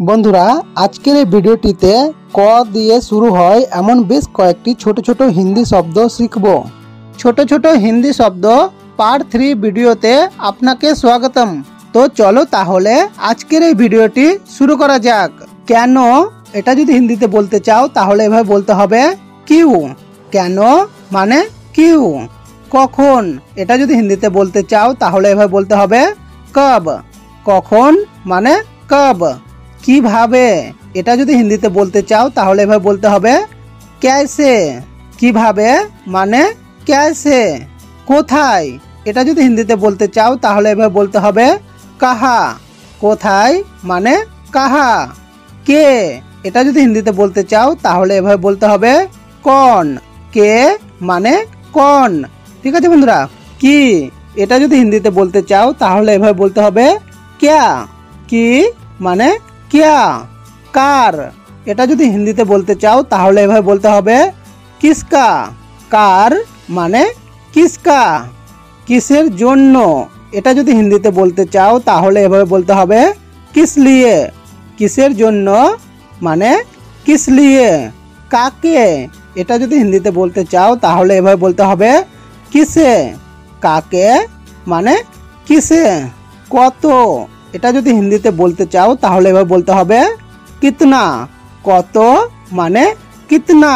বন্ধুরা আজকের এই ভিডিওটিতে ক দিয়ে শুরু হয় এমন বেশ কয়েকটি ছোট ছোট হিন্দি শব্দ শিখব। ছোট ছোট হিন্দি শব্দ পার্ট 3 ভিডিওতে আপনাকে স্বাগতম। তো চলো তাহলে আজকের এই ভিডিওটি শুরু করা যাক। কেন এটা যদি হিন্দিতে বলতে চাও তাহলে এভাবে বলতে হবে কিউ। কেন মানে কিউ। কখন এটা যদি হিন্দিতে বলতে চাও তাহলে এভাবে বলতে হবে কব। কখন মানে কব। কিভাবে এটা যদি হিন্দিতে বলতে চাও তাহলে এভাবে বলতে হবে कैसे। কিভাবে মানে कैसे। কোথায় এটা যদি হিন্দিতে বলতে চাও তাহলে এভাবে বলতে হবে কাহা। কোথায় মানে কাহা। কে এটা যদি হিন্দিতে বলতে চাও তাহলে এভাবে বলতে হবে কौन। কে মানে কौन। ঠিক আছে বন্ধুরা। কি এটা যদি হিন্দিতে বলতে চাও তাহলে এভাবে বলতে হবে क्या। কি মানে क्या। कार এটা যদি হিন্দিতে বলতে চাও তাহলে এভাবে বলতে হবে किसका। कार মানে किसका। কিসের জন্য এটা যদি হিন্দিতে বলতে চাও তাহলে এভাবে বলতে হবে किस लिए। কিসের জন্য মানে किस लिए। কাকে এটা যদি হিন্দিতে বলতে চাও তাহলে এভাবে বলতে হবে কিসে। কাকে মানে কিসে। কত এটা যদি হিন্দিতে বলতে চাও তাহলে এভাবে বলতে হবে কিतना। কত মানে কিतना।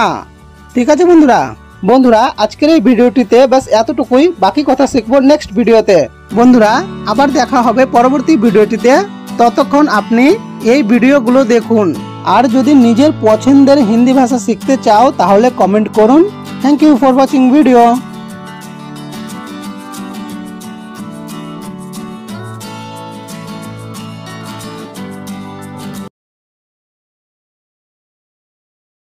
ঠিক আছে বন্ধুরা আজকের এই ভিডিওটিতে বাস এতটুকুই। বাকি কথা শিখবো নেক্সট ভিডিওতে। বন্ধুরা আবার দেখা হবে পরবর্তী ভিডিওটিতে। ততক্ষণ আপনি এই ভিডিওগুলো দেখুন। আর যদি নিজের পছন্দের হিন্দি ভাষা শিখতে চাও তাহলে কমেন্ট করুন। Thank you for watching video.